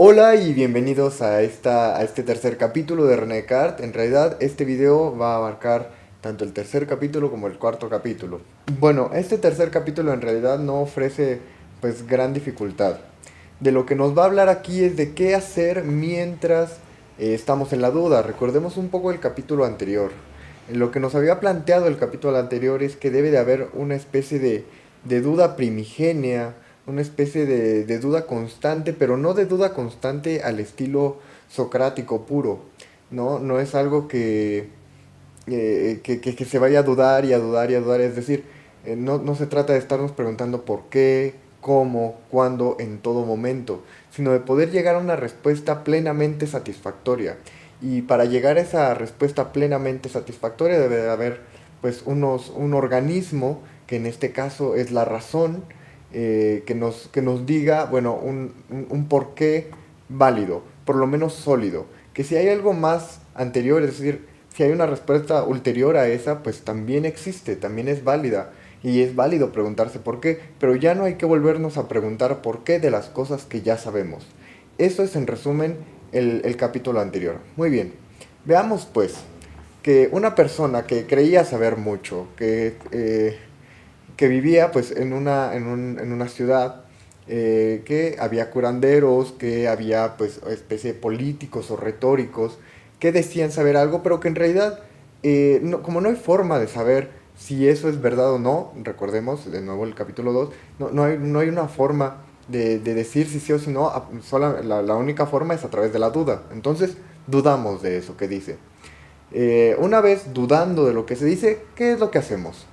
Hola y bienvenidos a este tercer capítulo de René Descartes. En realidad este video va a abarcar tanto el tercer capítulo como el cuarto capítulo. Bueno, este tercer capítulo en realidad no ofrece pues gran dificultad. De lo que nos va a hablar aquí es de qué hacer mientras estamos en la duda. Recordemos un poco el capítulo anterior. Lo que nos había planteado el capítulo anterior es que debe de haber una especie de duda primigenia, una especie de duda constante, pero no de duda constante al estilo socrático puro, ¿no? No es algo que se vaya a dudar y a dudar y a dudar, es decir, no se trata de estarnos preguntando por qué, cómo, cuándo, en todo momento, sino de poder llegar a una respuesta plenamente satisfactoria. Y para llegar a esa respuesta plenamente satisfactoria debe de haber pues un organismo, que en este caso es la razón, que nos diga, bueno, un porqué válido, por lo menos sólido. Que si hay algo más anterior, es decir, si hay una respuesta ulterior a esa, pues también existe, también es válida. Y es válido preguntarse por qué, pero ya no hay que volvernos a preguntar por qué de las cosas que ya sabemos. Eso es en resumen el capítulo anterior. Muy bien, veamos pues que una persona que creía saber mucho, que vivía pues en una ciudad, que había curanderos, que había pues especie de políticos o retóricos que decían saber algo, pero que en realidad, como no hay forma de saber si eso es verdad o no, recordemos de nuevo el capítulo 2 no hay una forma de decir si sí o si no, la única forma es a través de la duda. Entonces dudamos de eso que dice. Una vez dudando de lo que se dice, ¿qué es lo que hacemos?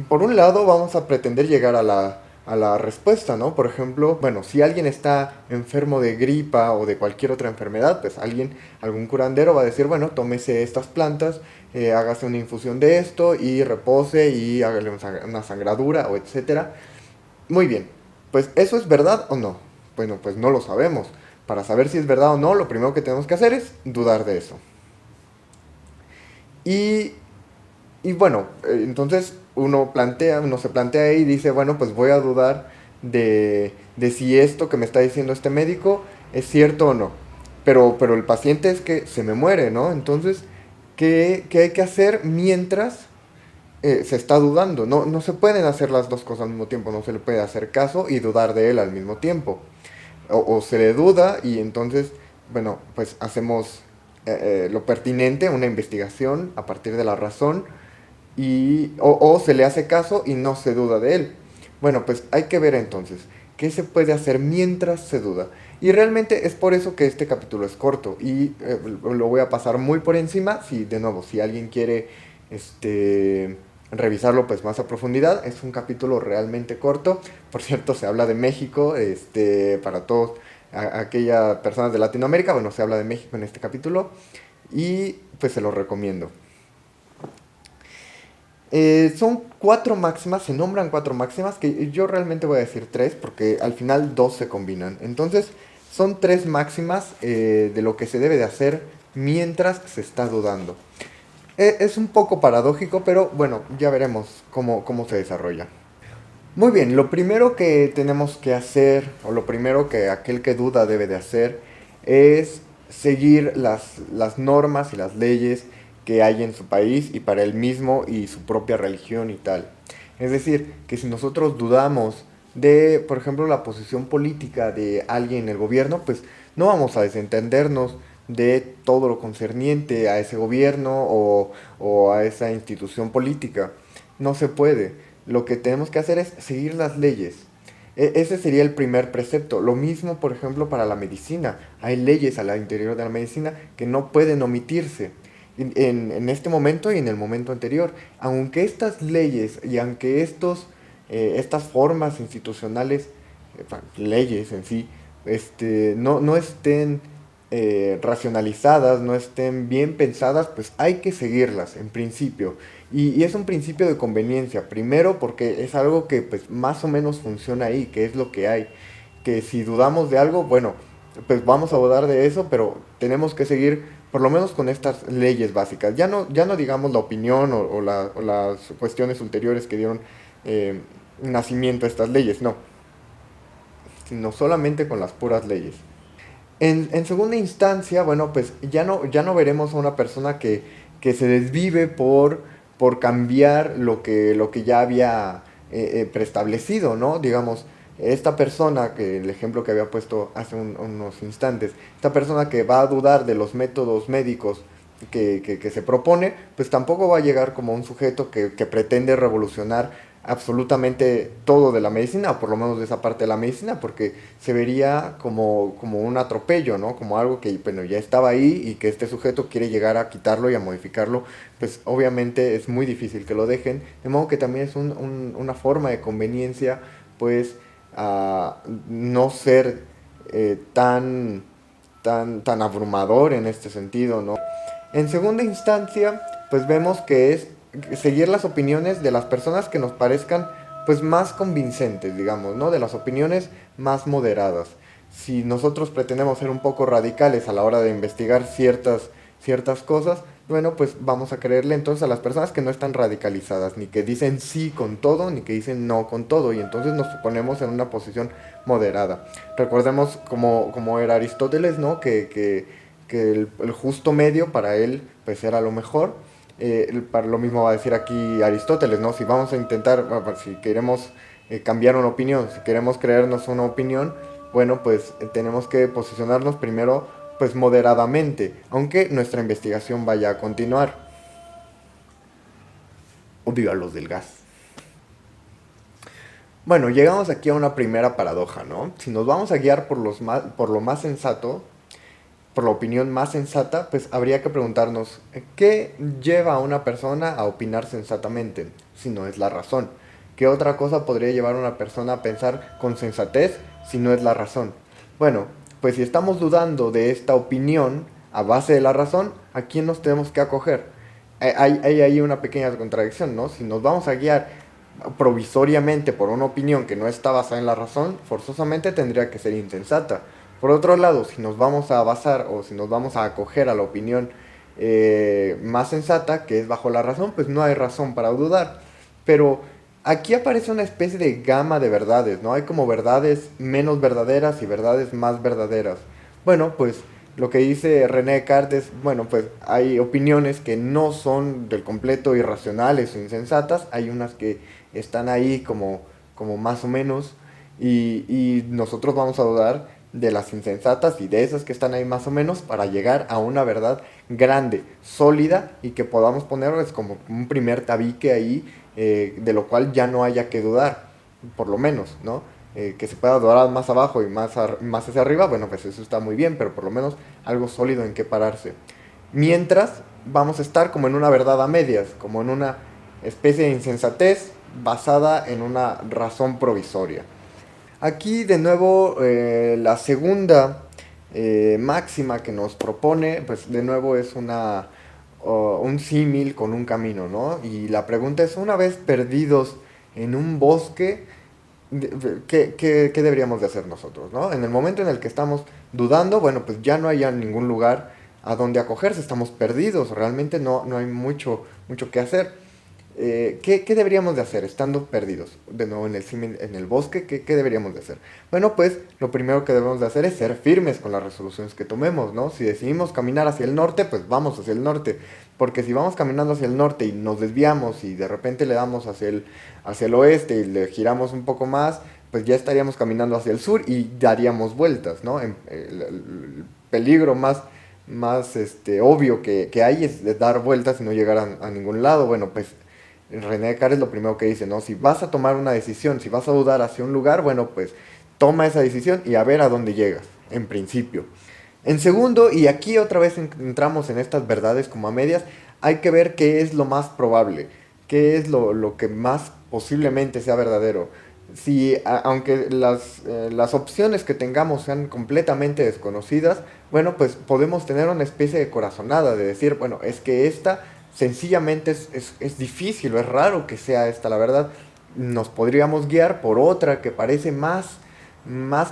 Por un lado vamos a pretender llegar a la respuesta, ¿no? Por ejemplo, bueno, si alguien está enfermo de gripa o de cualquier otra enfermedad, pues algún curandero va a decir, bueno, tómese estas plantas, hágase una infusión de esto y repose y hágale una sangradura o etcétera. Muy bien, pues ¿eso es verdad o no? Bueno, pues no lo sabemos. Para saber si es verdad o no, lo primero que tenemos que hacer es dudar de eso. Y Y bueno, entonces uno se plantea y dice, bueno, pues voy a dudar de si esto que me está diciendo este médico es cierto o no. Pero el paciente es que se me muere, ¿no? Entonces, ¿qué hay que hacer mientras se está dudando? No se pueden hacer las dos cosas al mismo tiempo, no se le puede hacer caso y dudar de él al mismo tiempo. O se le duda y entonces, bueno, pues hacemos lo pertinente, una investigación a partir de la razón o se le hace caso y no se duda de él. Bueno, pues hay que ver entonces qué se puede hacer mientras se duda. Y realmente es por eso que este capítulo es corto y lo voy a pasar muy por encima. Si de nuevo, si alguien quiere revisarlo pues más a profundidad, es un capítulo realmente corto. Por cierto, se habla de México, para todos aquellas personas de Latinoamérica, bueno, se habla de México en este capítulo y pues se lo recomiendo. Son cuatro máximas, se nombran cuatro máximas, que yo realmente voy a decir tres, porque al final dos se combinan. Entonces, son tres máximas de lo que se debe de hacer mientras se está dudando. Es un poco paradójico, pero bueno, ya veremos cómo se desarrolla. Muy bien, lo primero que tenemos que hacer, o lo primero que aquel que duda debe de hacer, es seguir las normas y las leyes que hay en su país y para él mismo y su propia religión y tal. Es decir, que si nosotros dudamos de, por ejemplo, la posición política de alguien en el gobierno, pues no vamos a desentendernos de todo lo concerniente a ese gobierno o a esa institución política. No se puede. Lo que tenemos que hacer es seguir las leyes. Ese sería el primer precepto. Lo mismo, por ejemplo, para la medicina. Hay leyes al interior de la medicina que no pueden omitirse en este momento y en el momento anterior. Aunque estas leyes y aunque estas formas institucionales, leyes en sí, no estén racionalizadas, no estén bien pensadas, pues hay que seguirlas en principio. Y es un principio de conveniencia. Primero porque es algo que pues más o menos funciona ahí, que es lo que hay. Que si dudamos de algo, bueno, pues vamos a dudar de eso, pero tenemos que seguir por lo menos con estas leyes básicas. Ya no digamos la opinión o las cuestiones ulteriores que dieron eh, nacimiento a estas leyes, no, sino solamente con las puras leyes. En segunda instancia, bueno, pues ya no veremos a una persona que se desvive por cambiar lo que ya había preestablecido, ¿no? Digamos, esta persona, que el ejemplo que había puesto hace unos instantes, esta persona que va a dudar de los métodos médicos que se propone, pues tampoco va a llegar como un sujeto que pretende revolucionar absolutamente todo de la medicina, o por lo menos de esa parte de la medicina, porque se vería como un atropello, ¿no? Como algo que, bueno, ya estaba ahí y que este sujeto quiere llegar a quitarlo y a modificarlo, pues obviamente es muy difícil que lo dejen, de modo que también es una forma de conveniencia, pues, a no ser tan abrumador en este sentido, ¿no? En segunda instancia, pues vemos que es seguir las opiniones de las personas que nos parezcan pues más convincentes, digamos, ¿no? De las opiniones más moderadas. Si nosotros pretendemos ser un poco radicales a la hora de investigar ciertas cosas, bueno, pues vamos a creerle entonces a las personas que no están radicalizadas, ni que dicen sí con todo, ni que dicen no con todo, y entonces nos ponemos en una posición moderada. Recordemos como era Aristóteles, ¿no? Que el justo medio para él pues era lo mejor. Para lo mismo va a decir aquí Aristóteles, ¿no? Si vamos a intentar, bueno, si queremos cambiar una opinión, si queremos creernos una opinión, bueno, pues tenemos que posicionarnos primero pues moderadamente, aunque nuestra investigación vaya a continuar. Odio a los del gas. Bueno, llegamos aquí a una primera paradoja, ¿no? Si nos vamos a guiar por lo más sensato, por la opinión más sensata, pues habría que preguntarnos, ¿qué lleva a una persona a opinar sensatamente, si no es la razón? ¿Qué otra cosa podría llevar a una persona a pensar con sensatez, si no es la razón? Bueno, pues si estamos dudando de esta opinión a base de la razón, ¿a quién nos tenemos que acoger? Hay ahí una pequeña contradicción, ¿no? Si nos vamos a guiar provisoriamente por una opinión que no está basada en la razón, forzosamente tendría que ser insensata. Por otro lado, si nos vamos a basar o si nos vamos a acoger a la opinión más sensata, que es bajo la razón, pues no hay razón para dudar. Pero aquí aparece una especie de gama de verdades, ¿no? Hay como verdades menos verdaderas y verdades más verdaderas. Bueno, pues lo que dice René Descartes, bueno, pues hay opiniones que no son del completo irracionales o insensatas, hay unas que están ahí como más o menos, y nosotros vamos a dudar de las insensatas y de esas que están ahí más o menos para llegar a una verdad grande, sólida y que podamos ponerles como un primer tabique ahí, de lo cual ya no haya que dudar, por lo menos, ¿no? Que se pueda dudar más abajo y más hacia arriba, bueno, pues eso está muy bien, pero por lo menos algo sólido en que pararse. Mientras vamos a estar como en una verdad a medias, como en una especie de insensatez basada en una razón provisoria. Aquí de nuevo la segunda máxima que nos propone, pues de nuevo es un símil con un camino, ¿no? Y la pregunta es, una vez perdidos en un bosque, ¿qué deberíamos de hacer nosotros, ¿no? En el momento en el que estamos dudando, bueno, pues ya no hay ningún lugar a donde acogerse, estamos perdidos, realmente no hay mucho que hacer. ¿Qué deberíamos de hacer estando perdidos? De nuevo en el bosque, ¿qué deberíamos de hacer? Bueno, pues lo primero que debemos de hacer es ser firmes con las resoluciones que tomemos, ¿no? Si decidimos caminar hacia el norte, pues vamos hacia el norte. Porque si vamos caminando hacia el norte y nos desviamos y de repente le damos hacia el oeste y le giramos un poco más, pues ya estaríamos caminando hacia el sur y daríamos vueltas, ¿no? El peligro más obvio que hay es dar vueltas y no llegar a ningún lado. Bueno, pues René Descartes lo primero que dice, ¿no? Si vas a tomar una decisión, si vas a dudar hacia un lugar, bueno, pues toma esa decisión y a ver a dónde llegas, en principio. En segundo, y aquí otra vez entramos en estas verdades como a medias, hay que ver qué es lo más probable, qué es lo que más posiblemente sea verdadero. Si, aunque las opciones que tengamos sean completamente desconocidas, bueno, pues podemos tener una especie de corazonada de decir, bueno, es que esta sencillamente es difícil o es raro que sea esta, la verdad. Nos podríamos guiar por otra que parece más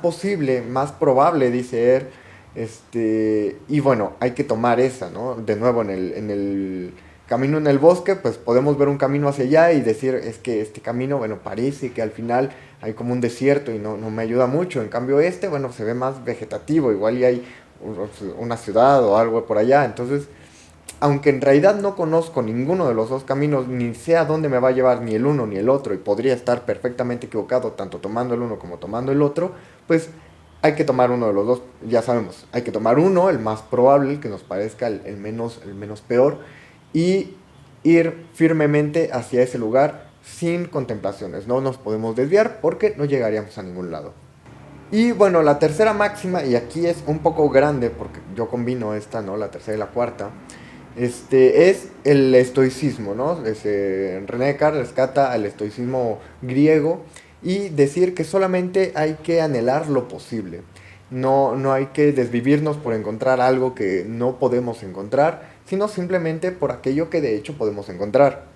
posible, más probable, dice él. Y bueno, hay que tomar esa, ¿no? De nuevo, camino en el bosque, pues podemos ver un camino hacia allá y decir, es que este camino, bueno, parece que al final hay como un desierto y no me ayuda mucho. En cambio este, bueno, se ve más vegetativo, igual y hay una ciudad o algo por allá. Entonces, aunque en realidad no conozco ninguno de los dos caminos, ni sé a dónde me va a llevar ni el uno ni el otro, y podría estar perfectamente equivocado tanto tomando el uno como tomando el otro, pues hay que tomar uno de los dos, ya sabemos, hay que tomar uno, el más probable, el que nos parezca el menos peor, y ir firmemente hacia ese lugar sin contemplaciones. No nos podemos desviar porque no llegaríamos a ningún lado. Y bueno, la tercera máxima, y aquí es un poco grande porque yo combino esta, ¿no? La tercera y la cuarta. Es el estoicismo, ¿no? René Descartes rescata al estoicismo griego y decir que solamente hay que anhelar lo posible. No hay que desvivirnos por encontrar algo que no podemos encontrar, sino simplemente por aquello que de hecho podemos encontrar.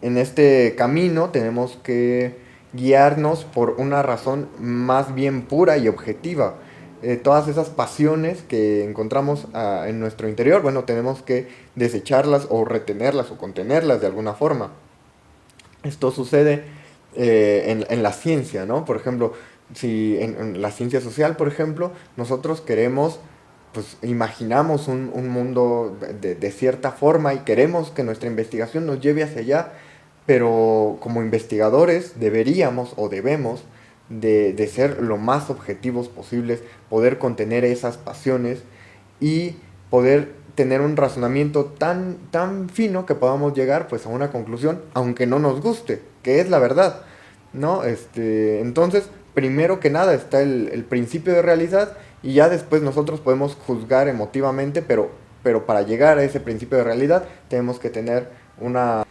En este camino tenemos que guiarnos por una razón más bien pura y objetiva. Todas esas pasiones que encontramos en nuestro interior, bueno, tenemos que desecharlas o retenerlas o contenerlas de alguna forma. Esto sucede en la ciencia, ¿no? Por ejemplo, si en la ciencia social, por ejemplo, nosotros queremos, pues imaginamos un mundo de cierta forma y queremos que nuestra investigación nos lleve hacia allá, pero como investigadores deberíamos o debemos de ser lo más objetivos posibles, poder contener esas pasiones y poder tener un razonamiento tan fino que podamos llegar pues a una conclusión, aunque no nos guste, que es la verdad, ¿no? Entonces, primero que nada está el principio de realidad y ya después nosotros podemos juzgar emotivamente, pero para llegar a ese principio de realidad tenemos que tener una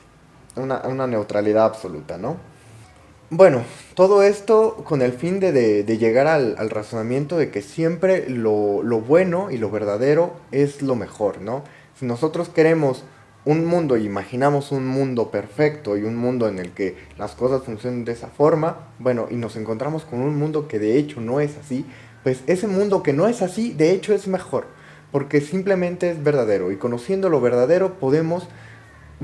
neutralidad absoluta, ¿no? Bueno, todo esto con el fin de llegar al razonamiento de que siempre lo bueno y lo verdadero es lo mejor, ¿no? Si nosotros queremos un mundo y imaginamos un mundo perfecto y un mundo en el que las cosas funcionen de esa forma, bueno, y nos encontramos con un mundo que de hecho no es así, pues ese mundo que no es así, de hecho es mejor, porque simplemente es verdadero y conociendo lo verdadero podemos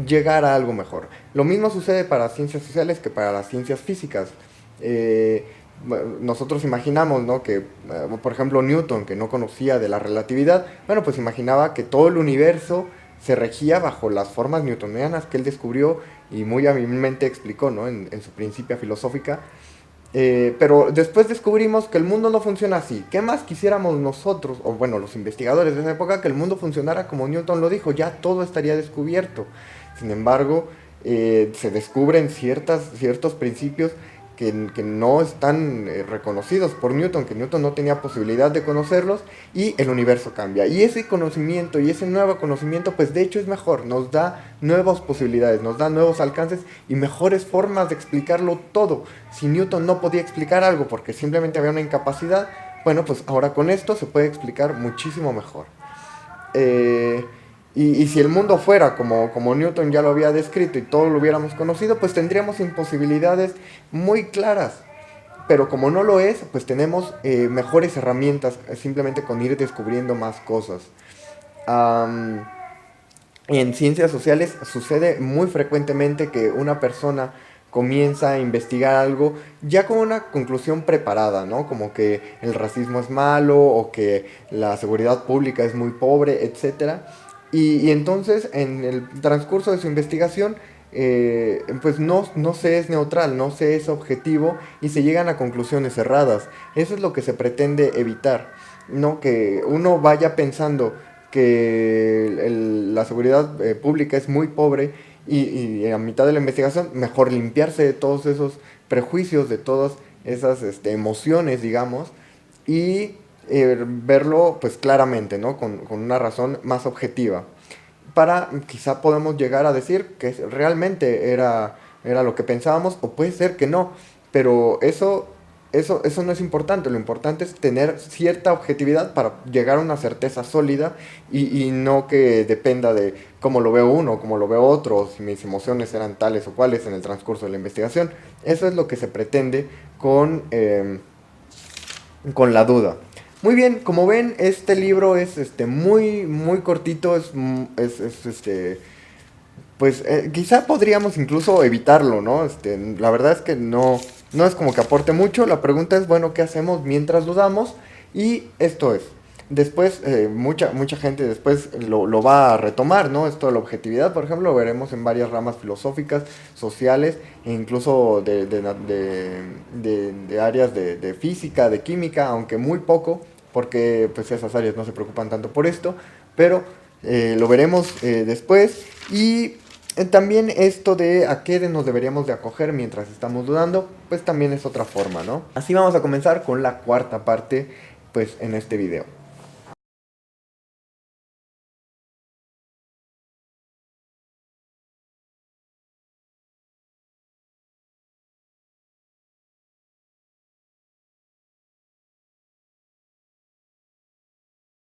llegar a algo mejor. Lo mismo sucede para las ciencias sociales que para las ciencias físicas. Eh, Nosotros imaginamos, ¿no? Que, por ejemplo, Newton, que no conocía de la relatividad, bueno, pues imaginaba que todo el universo se regía bajo las formas newtonianas que él descubrió y muy hábilmente explicó, ¿no? En su Principia Filosófica. Pero después descubrimos que el mundo no funciona así. ¿Qué más quisiéramos nosotros, o bueno, los investigadores de esa época, que el mundo funcionara como Newton lo dijo? Ya todo estaría descubierto. Sin embargo, se descubren ciertos principios que no están reconocidos por Newton, que Newton no tenía posibilidad de conocerlos y el universo cambia. Y ese conocimiento y ese nuevo conocimiento, pues de hecho es mejor, nos da nuevas posibilidades, nos da nuevos alcances y mejores formas de explicarlo todo. Si Newton no podía explicar algo porque simplemente había una incapacidad, bueno, pues ahora con esto se puede explicar muchísimo mejor. Y si el mundo fuera como Newton ya lo había descrito y todo lo hubiéramos conocido, pues tendríamos imposibilidades muy claras. Pero como no lo es, pues tenemos mejores herramientas simplemente con ir descubriendo más cosas. Am, en ciencias sociales sucede muy frecuentemente que una persona comienza a investigar algo ya con una conclusión preparada, ¿no? Como que el racismo es malo o que la seguridad pública es muy pobre, etcétera. Y entonces en el transcurso de su investigación pues no se es neutral, no se es objetivo y se llegan a conclusiones erradas. Eso es lo que se pretende evitar, ¿no? Que uno vaya pensando que la seguridad pública es muy pobre y a mitad de la investigación mejor limpiarse de todos esos prejuicios, de todas esas emociones, digamos, y verlo pues claramente, ¿no? Con una razón más objetiva. Para quizá podemos llegar a decir que realmente era lo que pensábamos, o puede ser que no, pero eso no es importante. Lo importante es tener cierta objetividad para llegar a una certeza sólida y no que dependa de cómo lo veo uno, cómo lo veo otro, o si mis emociones eran tales o cuales en el transcurso de la investigación. Eso es lo que se pretende con la duda. Muy bien, como ven, este libro es muy cortito, es pues quizá podríamos incluso evitarlo, ¿no? La verdad es que no es como que aporte mucho. La pregunta es, bueno, ¿qué hacemos mientras dudamos? Y esto es, después, mucha gente después lo va a retomar, ¿no? Esto de la objetividad, por ejemplo, lo veremos en varias ramas filosóficas, sociales, e incluso de áreas de física, de química, aunque muy poco, porque pues esas áreas no se preocupan tanto por esto, pero lo veremos después. Y también esto de a qué nos deberíamos de acoger mientras estamos dudando, pues también es otra forma, ¿no? Así vamos a comenzar con la cuarta parte, pues en este video.